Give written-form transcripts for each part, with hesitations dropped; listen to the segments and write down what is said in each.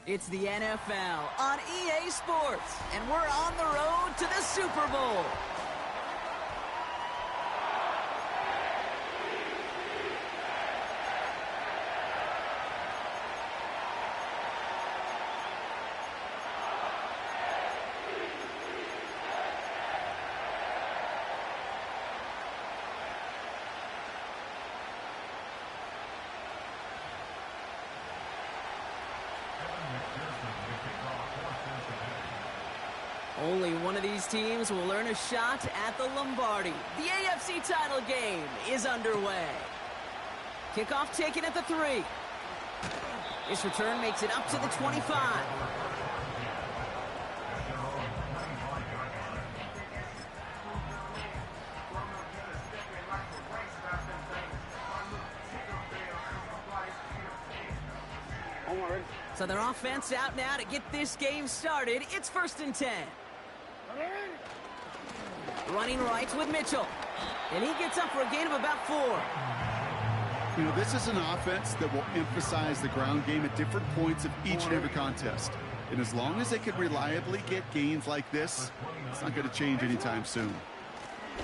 It's the NFL on EA Sports, and we're on the road to the Super Bowl. Only one of these teams will earn a shot at the Lombardi. The AFC title game is underway. Kickoff taken at the 3. This return makes it up to the 25. So their offense out now to get this game started. It's 1st and 10. Running right with Mitchell. And he gets up for a gain of about 4. You know, this is an offense that will emphasize the ground game at different points of each and every contest. And as long as they can reliably get gains like this, it's not going to change anytime soon.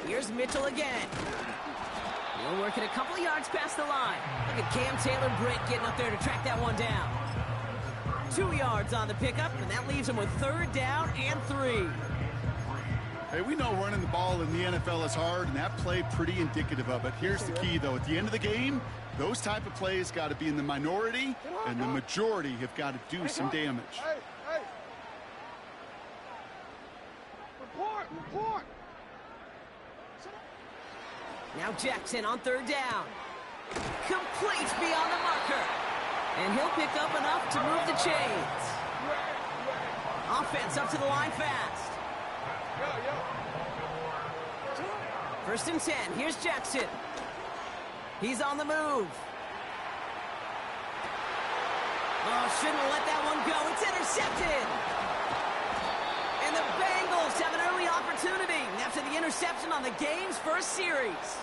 Here's Mitchell again. He'll work it a couple of yards past the line. Look at Cam Taylor-Britt getting up there to track that one down. 2 yards on the pickup, and that leaves him with 3rd down and 3. Hey, we know running the ball in the NFL is hard, and that play pretty indicative of it. Here's the key, though. At the end of the game, those type of plays got to be in the minority, and the majority have got to do some damage. Hey. Report. Now Jackson on 3rd down. Complete beyond the marker. And he'll pick up enough to move the chains. Offense up to the line fast. 1st and 10. Here's Jackson. He's on the move. Oh, shouldn't let that one go. It's intercepted. And the Bengals have an early opportunity after the interception on the game's first series.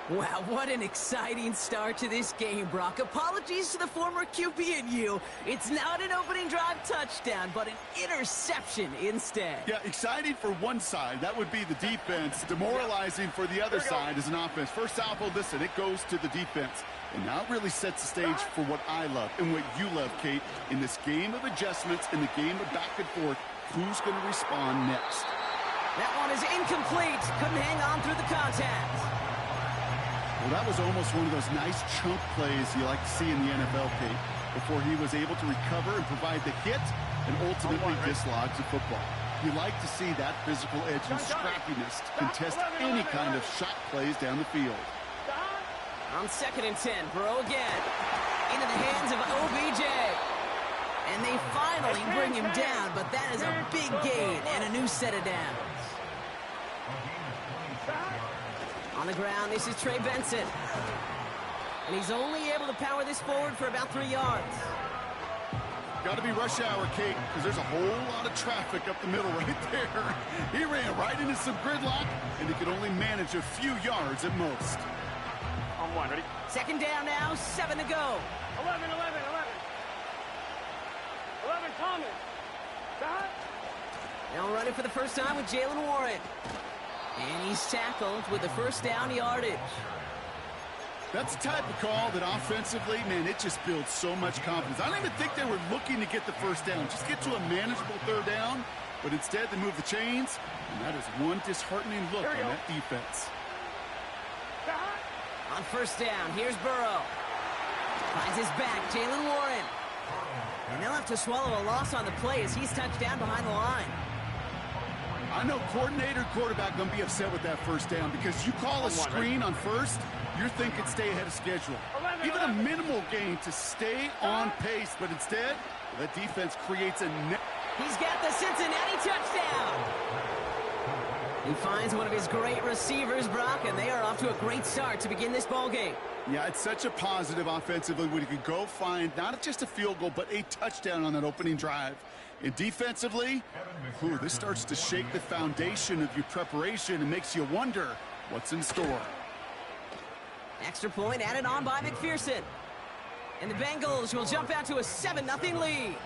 Wow, what an exciting start to this game, Brock. Apologies to the former QB and you. It's not an opening drive touchdown, but an interception instead. Yeah, exciting for one side. That would be the defense. Demoralizing for the other side as an offense. First salvo, listen, it goes to the defense. And now it really sets the stage for what I love and what you love, Kate. In this game of adjustments, in the game of back and forth, who's going to respond next? That one is incomplete. Couldn't hang on through the contact. Well, that was almost one of those nice chunk plays you like to see in the NFL, Kate, before he was able to recover and provide the hit and ultimately dislodge the football. You like to see that physical edge and scrappiness to contest any kind of shot plays down the field. On 2nd and 10, Burrow again. Into the hands of OBJ. And they finally bring him down, but that is a big gain and a new set of downs. On the ground, this is Trey Benson. And he's only able to power this forward for about 3 yards. Got to be rush hour, Kate, because there's a whole lot of traffic up the middle right there. He ran right into some gridlock, and he could only manage a few yards at most. On 1, ready? 2nd down now, 7 to go. 11, Thomas. Now running for the first time with Jaylen Warren. And he's tackled with the 1st down yardage. That's the type of call that offensively, man, it just builds so much confidence. I don't even think they were looking to get the 1st down, just get to a manageable 3rd down, but instead they move the chains, and that is one disheartening look on that defense. On 1st down, here's Burrow. Finds his back, Jaylen Warren. And they'll have to swallow a loss on the play as he's touched down behind the line. I know coordinator quarterback going to be upset with that 1st down because you call a screen on 1st, you're thinking stay ahead of schedule. Even a minimal gain to stay on pace, but instead, that defense creates a net. He's got the Cincinnati touchdown. He finds one of his great receivers, Brock, and they are off to a great start to begin this ball game. Yeah, it's such a positive offensively when you can go find not just a field goal, but a touchdown on that opening drive. And defensively, this starts to shake the foundation of your preparation and makes you wonder what's in store. Extra point added on by McPherson. And the Bengals will jump out to a 7-0 lead.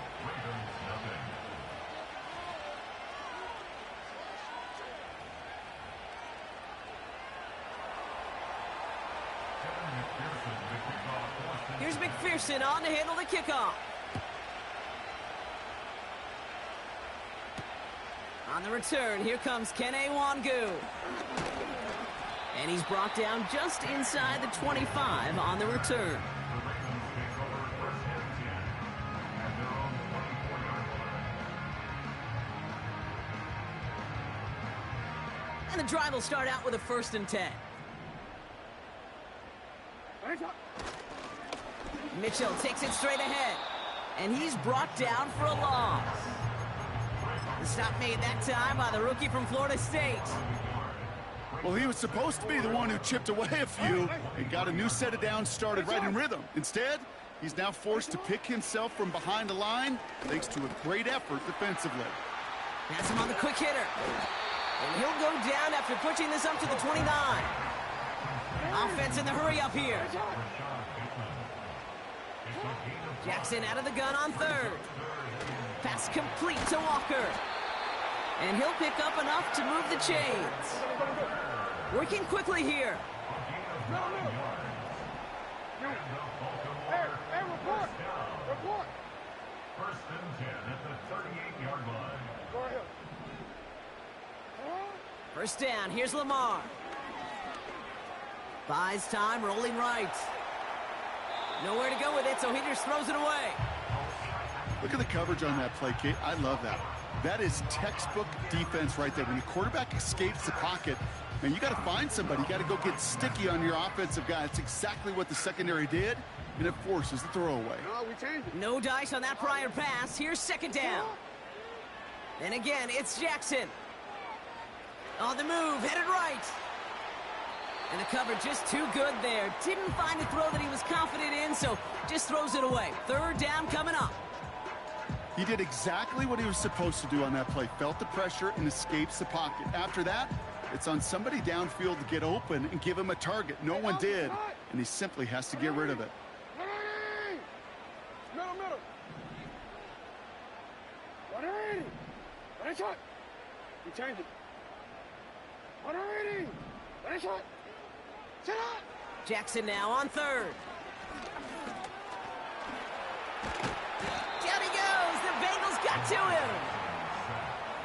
Here's McPherson on to handle the kickoff. On the return, here comes Kene Nwangwu. And he's brought down just inside the 25 on the return. And the drive will start out with a 1st and 10. Mitchell takes it straight ahead. And he's brought down for a loss. The stop made that time by the rookie from Florida State. Well, he was supposed to be the one who chipped away a few and got a new set of downs started right in rhythm. Instead, he's now forced to pick himself from behind the line thanks to a great effort defensively. That's him on the quick hitter. And he'll go down after pushing this up to the 29. Offense in the hurry up here. Jackson out of the gun on 3rd. Pass complete to Walker. And he'll pick up enough to move the chains. Working quickly here. Hey, report! Report! 1st and 10 at the 38-yard line. Go ahead. 1st down, here's Lamar. Buys time, rolling right. Nowhere to go with it, so he just throws it away. Look at the coverage on that play, Kate. I love that. That is textbook defense right there. When the quarterback escapes the pocket, man, you got to find somebody. You got to go get sticky on your offensive guy. That's exactly what the secondary did, and it forces the throwaway. No, we changed it. No dice on that prior pass. Here's 2nd down. And again, it's Jackson. On the move, headed right. And the coverage just too good there. Didn't find a throw that he was confident in, so just throws it away. 3rd down coming up. He did exactly what he was supposed to do on that play. Felt the pressure and escapes the pocket. After that, it's on somebody downfield to get open and give him a target. No one did, and he simply has to get rid of it. Middle. What is shot? We changed it. What is shot? Sit up! Jackson now on 3rd. Down he goes. The Bengals got to him.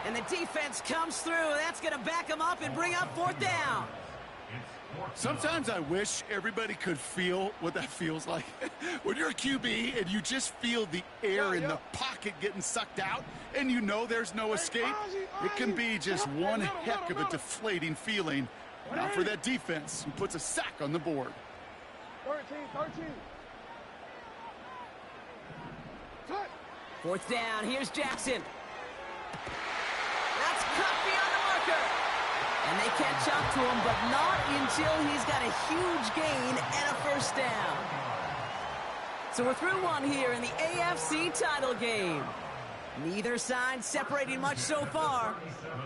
And the defense comes through. That's going to back him up and bring up 4th down. Sometimes I wish everybody could feel what that feels like. When you're a QB and you just feel the air in the pocket getting sucked out and you know there's no escape, it can be just one heck of a deflating feeling. Now for that defense, who puts a sack on the board. 13. 4th down, here's Jackson. That's cut beyond the marker. And they catch up to him, but not until he's got a huge gain and a 1st down. So we're through one here in the AFC title game. Neither side separating much so far.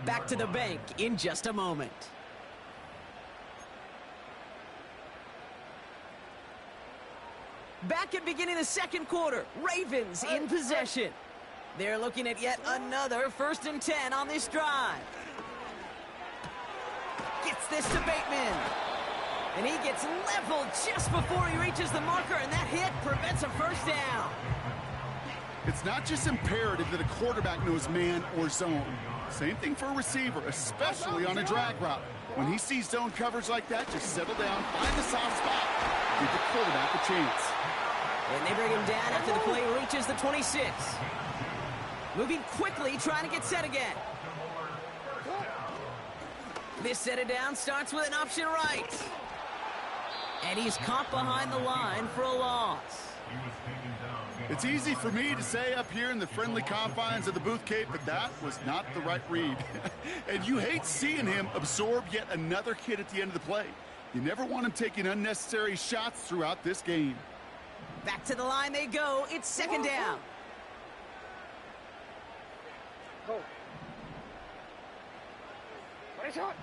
Back to the bank in just a moment. Back at beginning of the 2nd quarter, Ravens in possession. They're looking at yet another 1st and 10 on this drive. Gets this to Bateman. And he gets leveled just before he reaches the marker, and that hit prevents a 1st down. It's not just imperative that a quarterback knows man or zone. Same thing for a receiver, especially on a drag route. When he sees zone coverage like that, just settle down, find the soft spot, give the quarterback a chance. And they bring him down after the play reaches the 26. Moving quickly, trying to get set again. This set it down starts with an option right. And he's caught behind the line for a loss. It's easy for me to say up here in the friendly confines of the booth, Kate, but that was not the right read. And you hate seeing him absorb yet another hit at the end of the play. You never want him taking unnecessary shots throughout this game. Back to the line they go. It's 2nd down. Go. What is shot?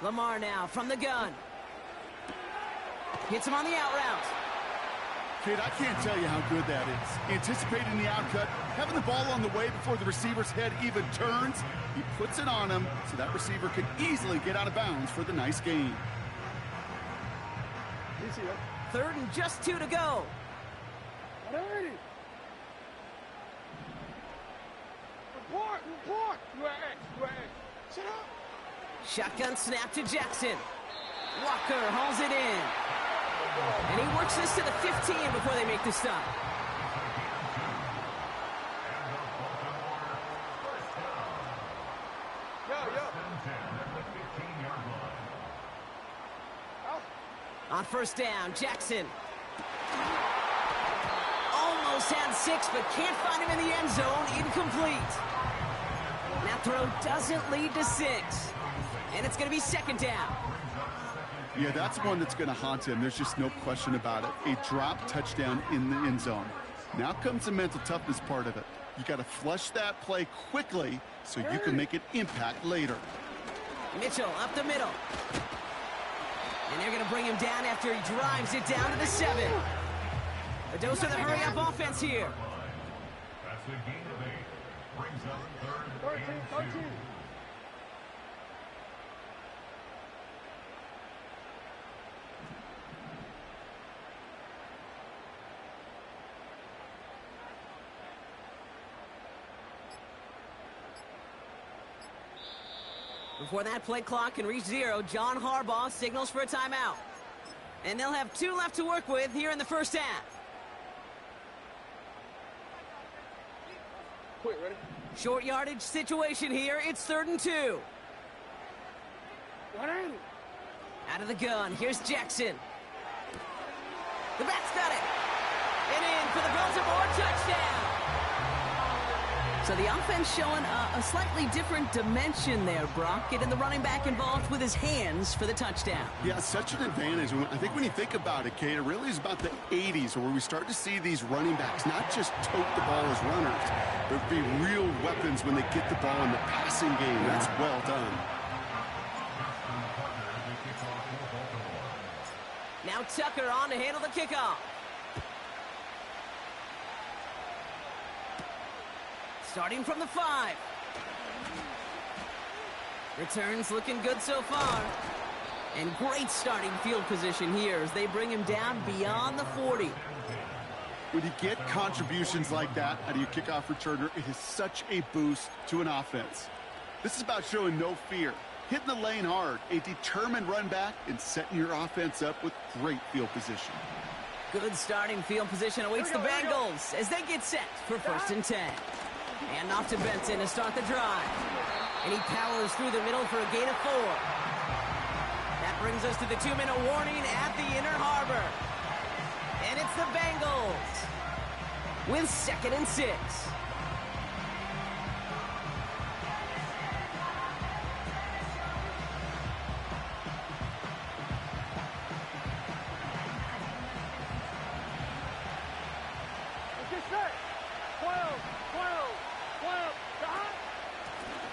Lamar now from the gun. Hits him on the out route. Kate, I can't tell you how good that is. Anticipating the outcut, having the ball on the way before the receiver's head even turns, he puts it on him so that receiver could easily get out of bounds for the nice gain. Third and just 2 to go. Alrighty. Report. You are X. Sit up. Shotgun snap to Jackson. Walker hauls it in. And he works this to the 15 before they make the stop. On first down, Jackson. Almost had 6, but can't find him in the end zone. Incomplete. That throw doesn't lead to 6. And it's going to be second down. Yeah, that's one that's going to haunt him. There's just no question about it. A drop touchdown in the end zone. Now comes the mental toughness part of it. You got to flush that play quickly so you can make an impact later. Mitchell up the middle. And they're going to bring him down after he drives it down to the 7. A dose of the hurry-up offense here. That's a gain of 8. Brings up 3rd and 2. Before that play clock can reach 0, John Harbaugh signals for a timeout. And they'll have 2 left to work with here in the first half. Quick, ready? Short yardage situation here. It's 3rd and 2. Out of the gun. Here's Jackson. The back's got it. And in for the Baltimore touchdown. So the offense showing a slightly different dimension there, Brock. Getting the running back involved with his hands for the touchdown. Yeah, such an advantage. I think when you think about it, Kate, it really is about the 80s where we start to see these running backs not just tote the ball as runners, but be real weapons when they get the ball in the passing game. That's well done. Now Tucker on to handle the kickoff. Starting from the 5. Returns looking good so far. And great starting field position here as they bring him down beyond the 40. When you get contributions like that out of your kickoff returner, it is such a boost to an offense. This is about showing no fear, hitting the lane hard, a determined run back, and setting your offense up with great field position. Good starting field position awaits the Bengals as they get set for 1st and 10. And off to Benson to start the drive. And he powers through the middle for a gain of 4. That brings us to the 2-minute warning at the Inner Harbor. And it's the Bengals with 2nd and 6.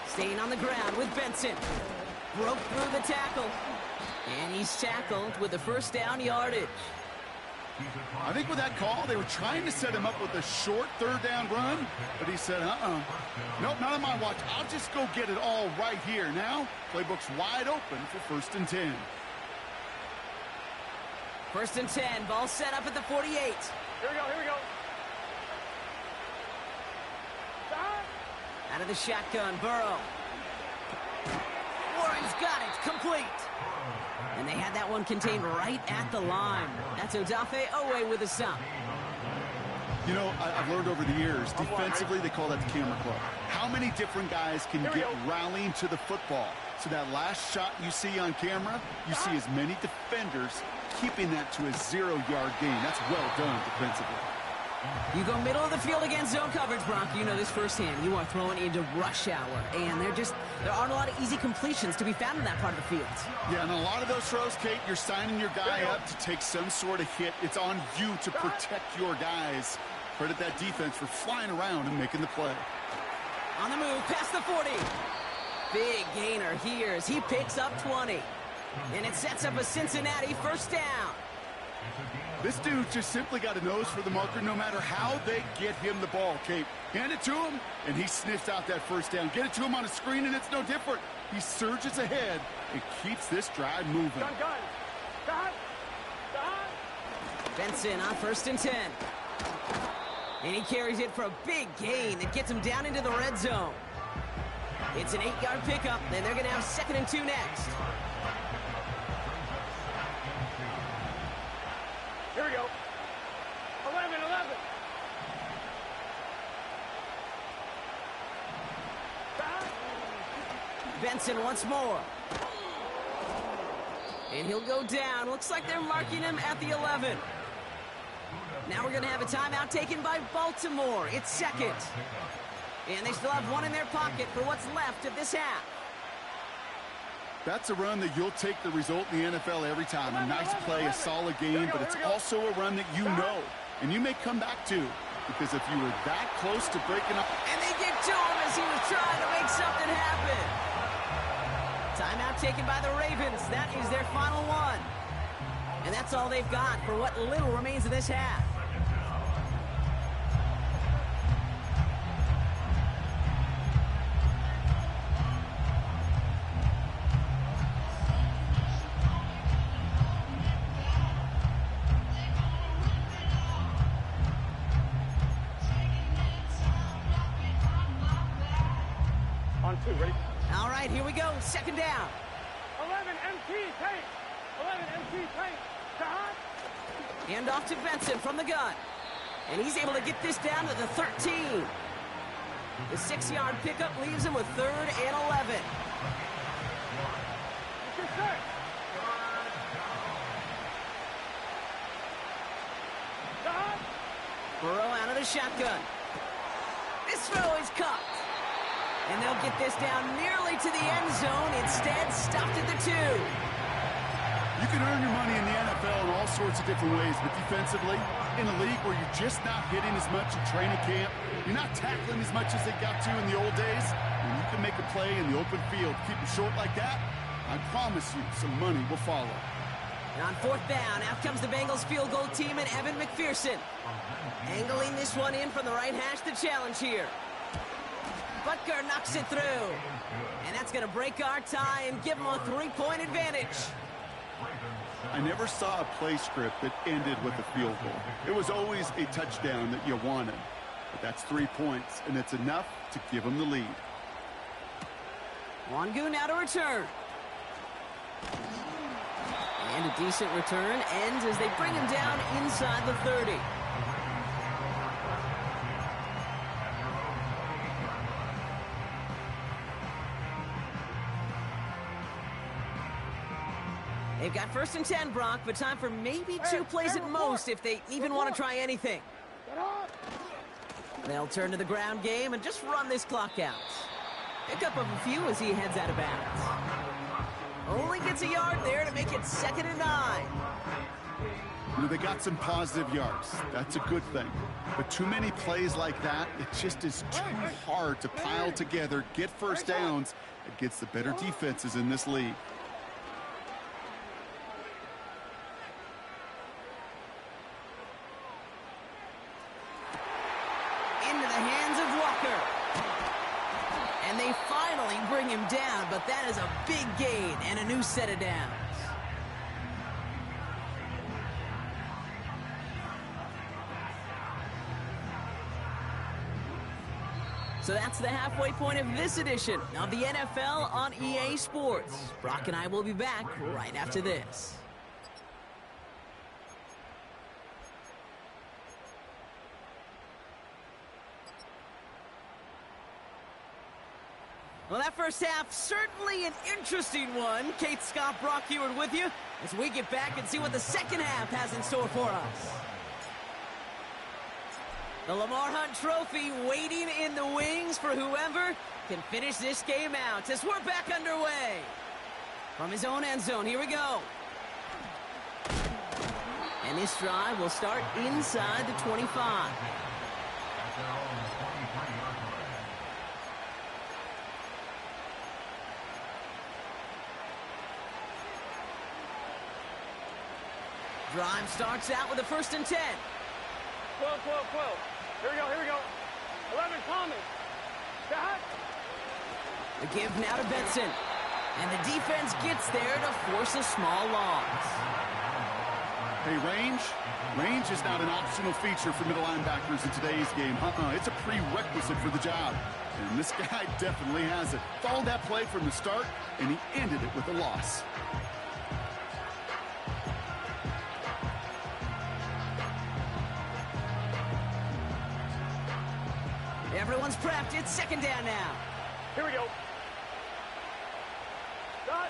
Staying on the ground with Benson. Broke through the tackle. And he's tackled with the first down yardage. I think with that call, they were trying to set him up with a short 3rd down run, but he said, nope, not on my watch. I'll just go get it all right here. Now, playbook's wide open for 1st and 10. 1st and 10, ball set up at the 48. Here we go. Out of the shotgun, Burrow. Warren's got it, complete. And they had that one contained right at the line. That's Odafe Oweh with a stop. You know, I've learned over the years, defensively, they call that the camera club. How many different guys can get rallying to the football? So that last shot you see on camera, you see as many defenders keeping that to a 0-yard gain. That's well done defensively. You go middle of the field against zone coverage, Brock. You know this firsthand. You are throwing into rush hour, and there aren't a lot of easy completions to be found in that part of the field. Yeah, and a lot of those throws, Kate, you're signing your guy up to take some sort of hit. It's on you to protect your guys. Credit that defense for flying around and making the play. On the move, past the 40. Big gainer here as he picks up 20. And it sets up a Cincinnati first down. This dude just simply got a nose for the marker no matter how they get him the ball, Kate. Hand it to him, and he sniffs out that first down. Get it to him on a screen, and it's no different. He surges ahead and keeps this drive moving. Benson on 1st and 10. And he carries it for a big gain that gets him down into the red zone. It's an 8-yard pickup, and they're going to have 2nd and 2 next. Here we go. 11. Benson once more. And he'll go down. Looks like they're marking him at the 11. Now we're going to have a timeout taken by Baltimore. It's 2nd. And they still have one in their pocket for what's left of this half. That's a run that you'll take the result in the NFL every time. A nice play, a solid game, but it's also a run that you know, and you may come back to, because if you were that close to breaking up. And they get to him as he was trying to make something happen. Timeout taken by the Ravens. That is their final one. And that's all they've got for what little remains of this half. On 2, ready? All right, here we go. 2nd down. 11 MT tank. 11 MT tank. Hand off to Benson from the gun. And he's able to get this down to the 13. The 6-yard pickup leaves him with 3rd and 11. Burrow out of the shotgun. This throw is caught. And they'll get this down nearly to the end zone. Instead, stopped at the 2. You can earn your money in the NFL in all sorts of different ways, but defensively, in a league where you're just not hitting as much in training camp, you're not tackling as much as they got to in the old days, when you can make a play in the open field, keep it short like that, I promise you some money will follow. And on 4th down, out comes the Bengals field goal team and Evan McPherson. Angling this one in from the right hash, the challenge here. Butker knocks it through. And that's going to break our tie and give them a 3-point advantage. I never saw a play script that ended with a field goal. It was always a touchdown that you wanted. But that's 3 points, and it's enough to give them the lead. Wangu now to return. And a decent return ends as they bring him down inside the 30. They've got 1st and 10, Brock, but time for maybe 2 plays at most if they even want to try anything. They'll turn to the ground game and just run this clock out. Pick up of a few as he heads out of bounds. Only gets a yard there to make it 2nd and 9. You know, they got some positive yards. That's a good thing. But too many plays like that, it just is too hard to pile together, get first downs against the better defenses in this league. Into the hands of Walker. And they finally bring him down, but that is a big gain and a new set of downs. So that's the halfway point of this edition of the NFL on EA Sports. Brock and I will be back right after this. Well, that first half, certainly an interesting one. Kate Scott, Brock Huard with you as we get back and see what the second half has in store for us. The Lamar Hunt Trophy waiting in the wings for whoever can finish this game out as we're back underway. From his own end zone, here we go. And this drive will start inside the 25. Drive starts out with a 1st and 10. 12, 12, 12. Here we go, here we go. 11, Thomas. Got. The give now to Benson. And the defense gets there to force a small loss. Hey, range is not an optional feature for middle linebackers in today's game. It's a prerequisite for the job. And this guy definitely has it. Followed that play from the start, and he ended it with a loss. Everyone's prepped. It's 2nd down now. Here we go. Got.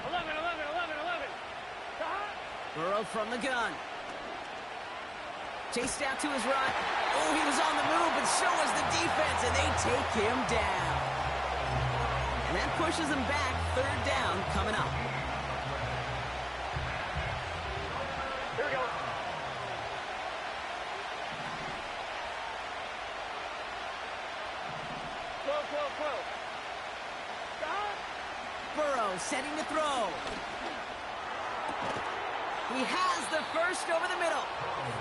11, 11, 11, 11. Got. Burrow from the gun. Chased out to his right. Oh, he was on the move, but so was the defense, and they take him down. And that pushes him back. 3rd down coming up. Here we go. Burrow setting to throw. He has the first over the middle.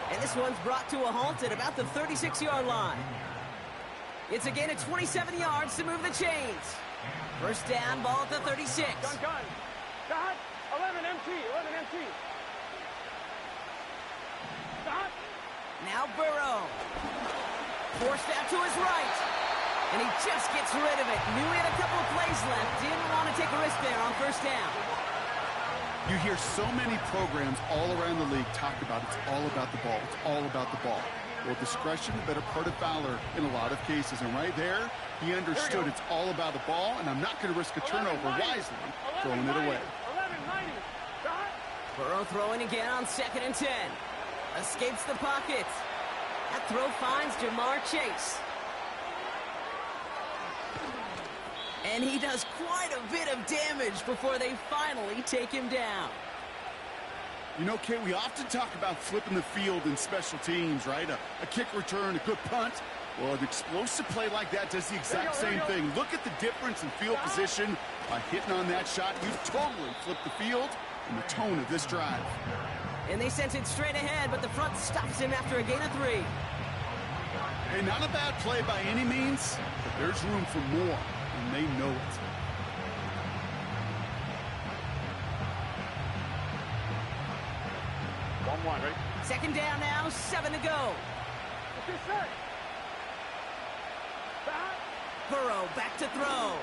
And this one's brought to a halt at about the 36-yard line. It's a gain of 27 yards to move the chains. 1st down, ball at the 36. Gun. Got. 11 MT, 11 MT. Got. Now Burrow. Forced out to his right. And he just gets rid of it. Knew he had a couple of plays left. Didn't want to take a risk there on 1st down. You hear so many programs all around the league talk about it's all about the ball. It's all about the ball. Well, discretion, the better part of valor in a lot of cases. And right there, he understood it's all about the ball, and I'm not going to risk a turnover wisely, throwing it away. 11-90. Got. Burrow throwing again on 2nd and 10. Escapes the pocket. That throw finds Jamar Chase. And he does quite a bit of damage before they finally take him down. You know, Kate, we often talk about flipping the field in special teams, right? A kick return, a good punt. Well, an explosive play like that does the exact same thing. Look at the difference in field position. By hitting on that shot, you've totally flipped the field and the tone of this drive. And they sent it straight ahead, but the front stops him after a gain of 3. Hey, not a bad play by any means, but there's room for more. And they know it. One, right? 2nd down now, 7 to go. Burrow back to throw.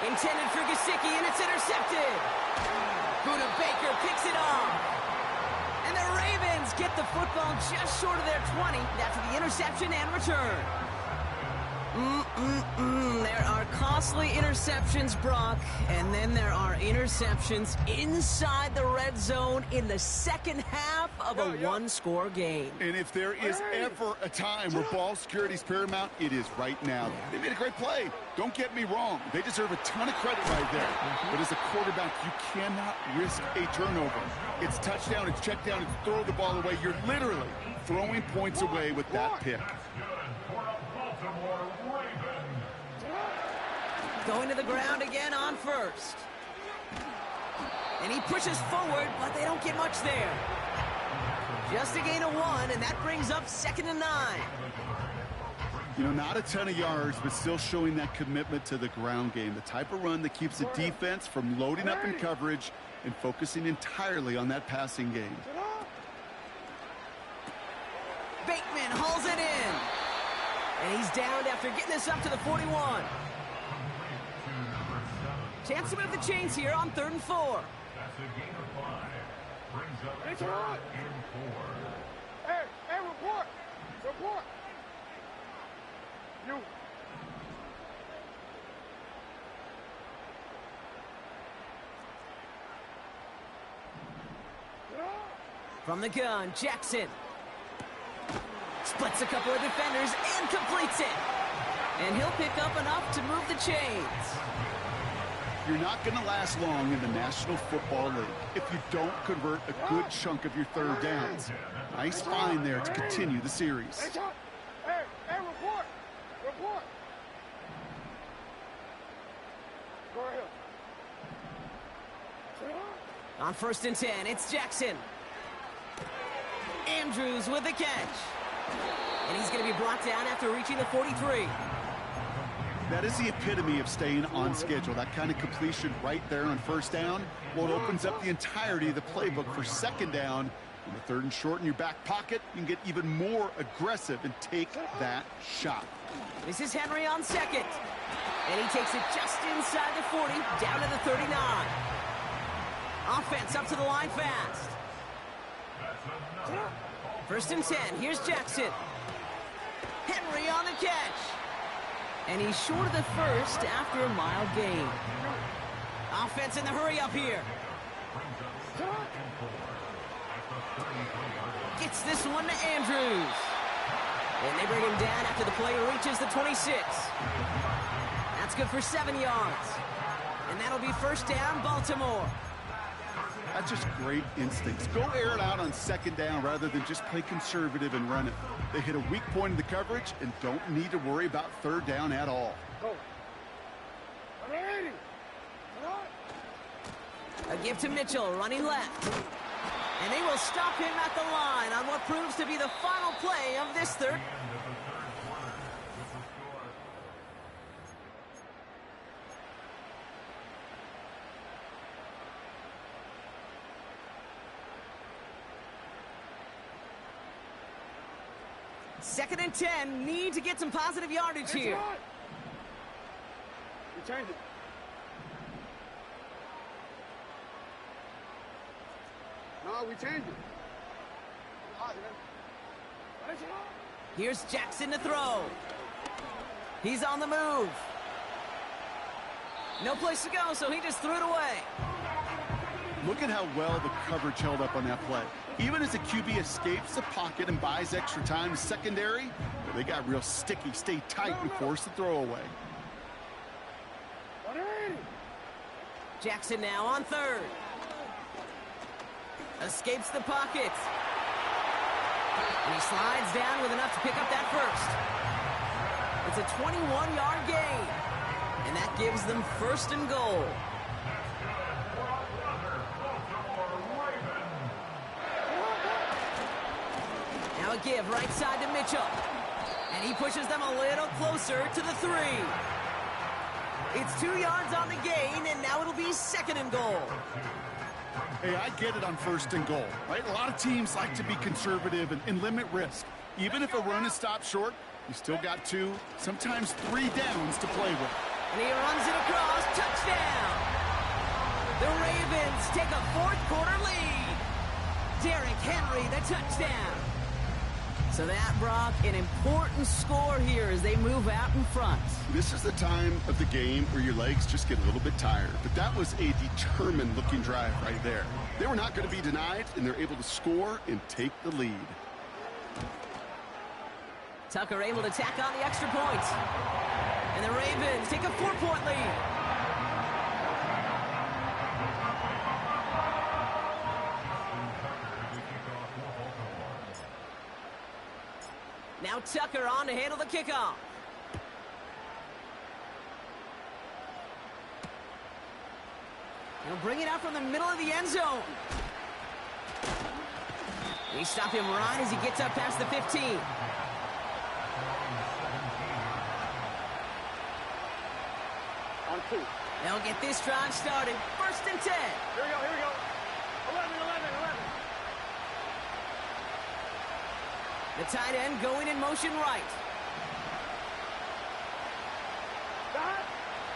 Intended for Gesicki, and it's intercepted. Buda Baker picks it off. And the Ravens get the football just short of their 20 after the interception and return. There are costly interceptions, Brock, and then there are interceptions inside the red zone in the 2nd half of a one-score game. And if there is ever a time where ball security is paramount, it is right now. They made a great play. Don't get me wrong. They deserve a ton of credit right there. But as a quarterback, you cannot risk a turnover. It's touchdown, it's check down, it's throw the ball away. You're literally throwing points away with that pick. Going to the ground again on 1st. And he pushes forward, but they don't get much there. Just a gain of 1, and that brings up 2nd and 9. You know, not a ton of yards, but still showing that commitment to the ground game. The type of run that keeps the defense from loading up in coverage and focusing entirely on that passing game. Bateman hauls it in. And he's downed after getting this up to the 41. Chance to move the chains here on 3rd and 4. That's a gain of 5. Brings up It's 3rd on. and 4. Hey, report. Report. You. From the gun, Jackson. Splits a couple of defenders and completes it. And he'll pick up enough to move the chains. You're not going to last long in the National Football League if you don't convert a good chunk of your 3rd downs. Nice find there to continue the series. Hey, report. Report. Go ahead. On 1st and 10, it's Jackson. Andrews with the catch. And he's going to be brought down after reaching the 43. That is the epitome of staying on schedule. That kind of completion right there on 1st down. Well, it opens up the entirety of the playbook for 2nd down. On the 3rd and short in your back pocket, you can get even more aggressive and take that shot. This is Henry on 2nd. And he takes it just inside the 40, down to the 39. Offense up to the line fast. 1st and 10, here's Jackson. Henry on the catch. And he's short of the 1st after a mile gain. Offense in the hurry up here. Gets this one to Andrews. And they bring him down after the play reaches the 26. That's good for 7 yards. And that'll be 1st down, Baltimore. That's just great instincts. Go air it out on 2nd down rather than just play conservative and run it. They hit a weak point in the coverage and don't need to worry about 3rd down at all. A give to Mitchell, running left. And they will stop him at the line on what proves to be the final play of this 3rd. Second and 10, need to get some positive yardage here. We changed it. No, we changed it. Here's Jackson to throw. He's on the move. No place to go, so he just threw it away. Look at how well the coverage held up on that play. Even as the QB escapes the pocket and buys extra time secondary, they got real sticky, stay tight, and force the throw away. Jackson now on 3rd. Escapes the pocket. And he slides down with enough to pick up that 1st. It's a 21-yard gain. And that gives them 1st and goal. Now a give right side to Mitchell. And he pushes them a little closer to the 3. It's 2 yards on the gain, and now it'll be 2nd and goal. Hey, I get it on 1st and goal, right? A lot of teams like to be conservative and limit risk. Even if a run is stopped short, you still got 2, sometimes 3 downs to play with. And he runs it across, touchdown! The Ravens take a 4th quarter lead. Derrick Henry, the touchdown. So that, Brock, an important score here as they move out in front. This is the time of the game where your legs just get a little bit tired. But that was a determined-looking drive right there. They were not going to be denied, and they're able to score and take the lead. Tucker able to tack on the extra point. And the Ravens take a 4-point lead. Now Tucker on to handle the kickoff. He'll bring it out from the middle of the end zone. They stop him right as he gets up past the 15. On 2. They'll get this drive started. 1st and 10. Here we go, here we go. 11. The tight end going in motion right.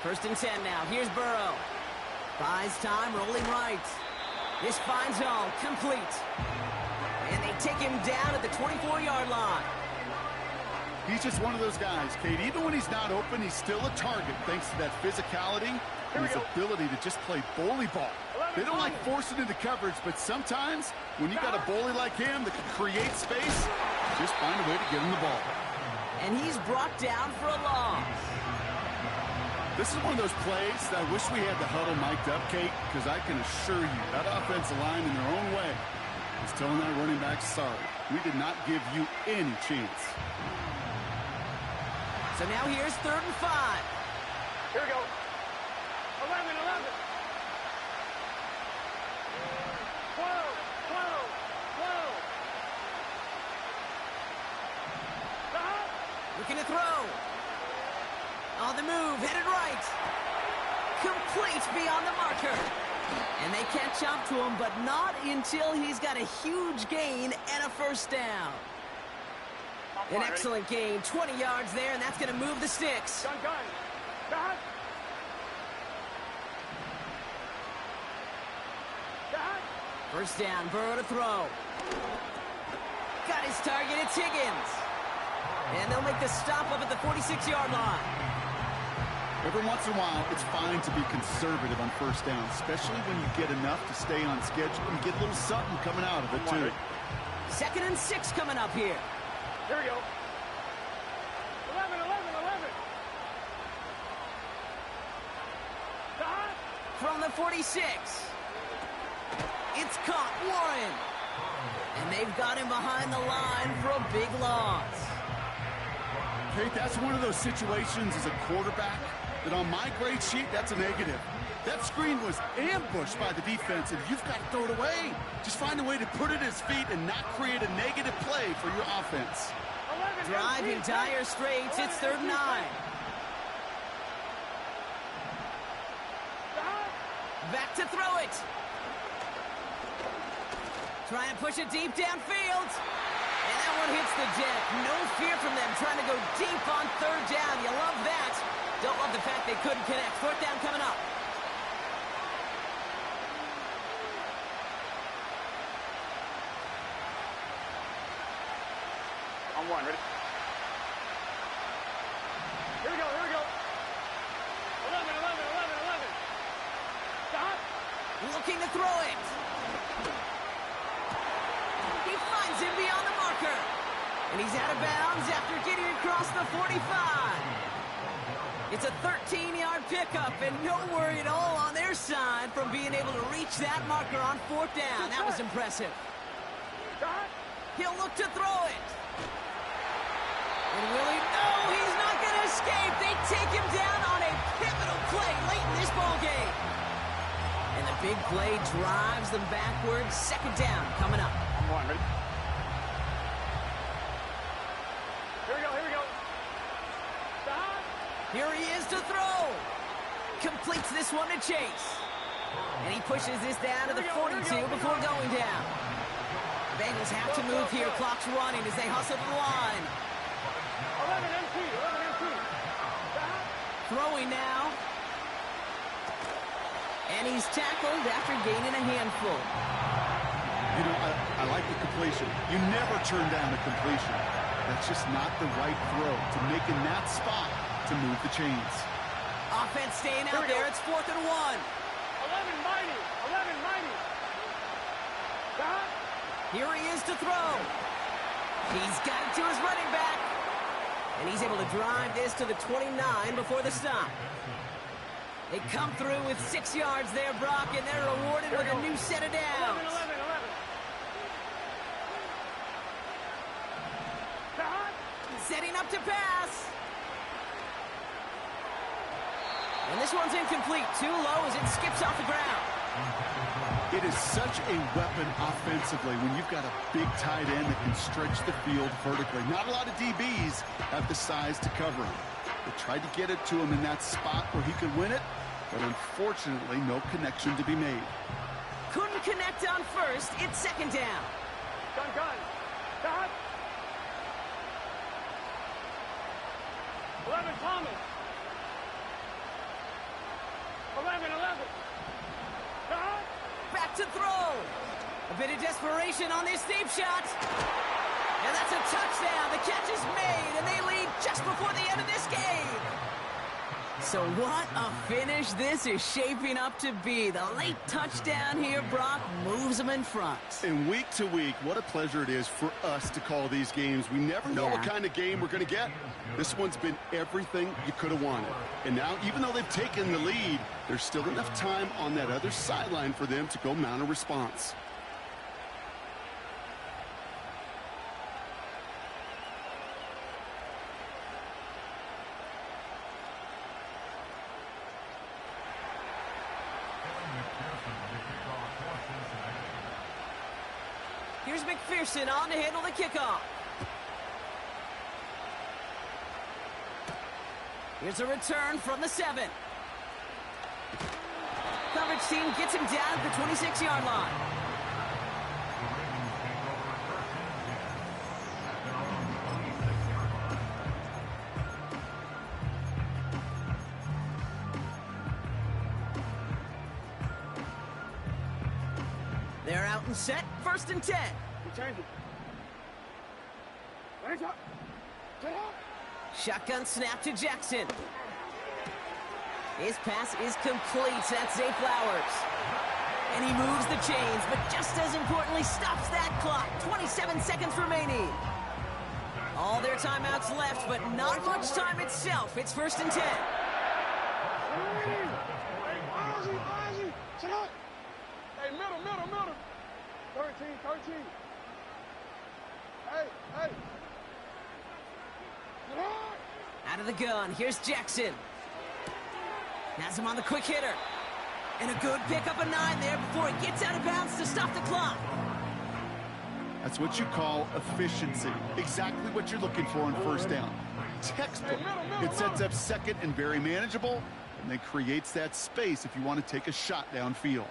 1st and 10 now. Here's Burrow. Buys time, rolling right. This finds all, complete. And they take him down at the 24-yard line. He's just one of those guys, Kate. Even when he's not open, he's still a target thanks to that physicality and his ability to just play bully ball. They don't like forcing into coverage, but sometimes when you got a bully like him that can create space, just find a way to get him the ball. And he's brought down for a loss. This is one of those plays that I wish we had the huddle mic'd up, Kate, because I can assure you that offensive line in their own way is telling that running back, sorry, we did not give you any chance. So now here's 3rd and 5. Here we go. 11. Looking to throw. On the move, headed right. Complete beyond the marker. And they catch up to him, but not until he's got a huge gain and a first down. An excellent gain, 20 yards there, and that's going to move the sticks. Gun. First down, Burrow to throw. Got his target, it's Higgins. And they'll make the stop up at the 46-yard line. Every once in a while, it's fine to be conservative on first down, especially when you get enough to stay on schedule and get a little something coming out of it, too. 2nd and 6 coming up here. Here we go. 11. From the 46. It's caught, Warren. And they've got him behind the line for a big loss. Kate, that's one of those situations as a quarterback that on my grade sheet, that's a negative. That screen was ambushed by the defense, and you've got to throw it away. Just find a way to put it at his feet and not create a negative play for your offense. Driving Dire Straits, it's 3rd and 9. Back to throw it. Trying to push it deep downfield. And that one hits the deck. No fear from them trying to go deep on 3rd down. You love that. Don't love the fact they couldn't connect. 4th down coming up. On one, ready? Here we go. 11. Stop. Looking to throw it. He finds him beyond the marker. And he's out of bounds after getting across the 45. It's a 13-yard pickup, and no worry at all on their side from being able to reach that marker on 4th down. That was impressive. He'll look to throw it. And will he? No, he's not going to escape. They take him down on a pivotal play late in this ballgame. And the big play drives them backwards. 2nd down coming up. On one, ready? Here we go. Stop. Here he is to throw. Completes this one to Chase. And he pushes this down to the 42 before going down. The Bengals have to move here. Clock's running as they hustle the line. 11 MT. Stop. Throwing now. And he's tackled after gaining a handful. You know, I like the completion. You never turn down a completion. That's just not the right throw to make in that spot to move the chains. Offense staying out there. It's 4th and 1. 11 mighty. Stop. Here he is to throw. He's got it to his running back. And he's able to drive this to the 29 before the stop. They come through with 6 yards there, Brock, and they're rewarded with a new set of downs. 11. Stop. Setting up to pass. And this one's incomplete. Too low as it skips off the ground. It is such a weapon offensively when you've got a big tight end that can stretch the field vertically. Not a lot of DBs have the size to cover him. They tried to get it to him in that spot where he could win it, but unfortunately, no connection to be made. Couldn't connect on first. It's 2nd down. Gun. Stop. 11 Thomas. 11. Stop. Back to throw. A bit of desperation on this deep shot. And that's a touchdown. The catch is made, and they lead just before the end of this game. So what a finish this is shaping up to be. The late touchdown here, Brock, moves them in front. And week to week, what a pleasure it is for us to call these games. We never know what kind of game we're going to get. This one's been everything you could have wanted. And now, even though they've taken the lead, there's still enough time on that other sideline for them to go mount a response. Here's McPherson on to handle the kickoff. Here's a return from the 7. Coverage team gets him down at the 26-yard line. They're out and set, 1st and 10. Change it. Shotgun snap to Jackson. His pass is complete. That's Zay Flowers. And he moves the chains, but just as importantly, stops that clock. 27 seconds remaining. All their timeouts left, but not much time itself. It's 1st and 10. Hey, middle. 13. Hey. Out of the gun, here's Jackson. Has him on the quick hitter. And a good pickup of 9 there before he gets out of bounds to stop the clock. That's what you call efficiency. Exactly what you're looking for on 1st down. Textbook. It sets up 2nd and very manageable, and then creates that space if you want to take a shot downfield.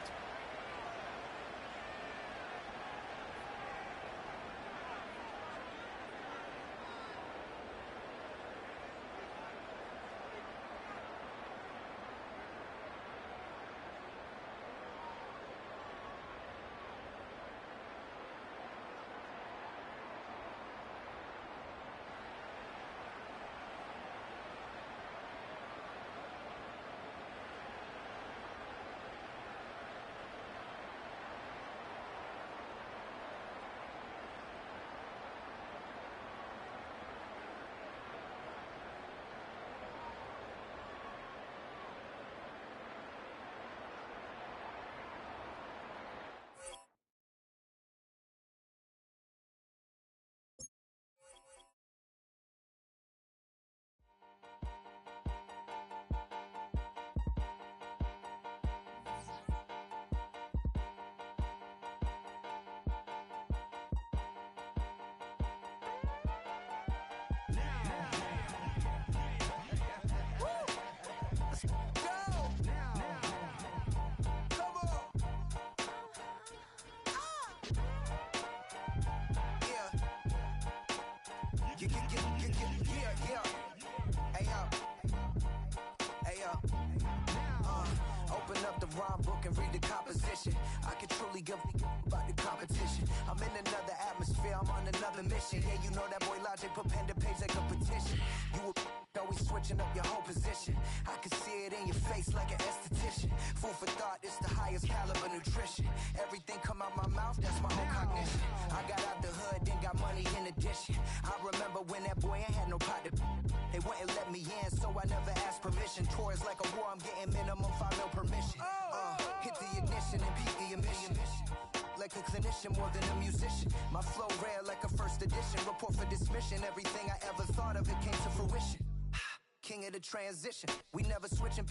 Open up the rhyme book and read the composition. I can truly give about the competition. I'm in another atmosphere, I'm on another mission. Yeah, you know that boy Logic put pen to page like a petition. You always switching up your whole position. I can see it in your face like an esthetician. Food for thought, it's the highest caliber nutrition. Everything come out my mouth, that's my own cognition. I got out the hood, then got money in addition. I remember when that boy ain't had no pot to. They wouldn't let me in, so I never asked permission. Tours like a war, I'm getting minimum 5 mil permission. Hit the ignition and beat the emission. Like a clinician more than a musician. My flow rare like a 1st edition. Report for dismission. Everything I ever thought of, it came to fruition. King of the transition. We never switching.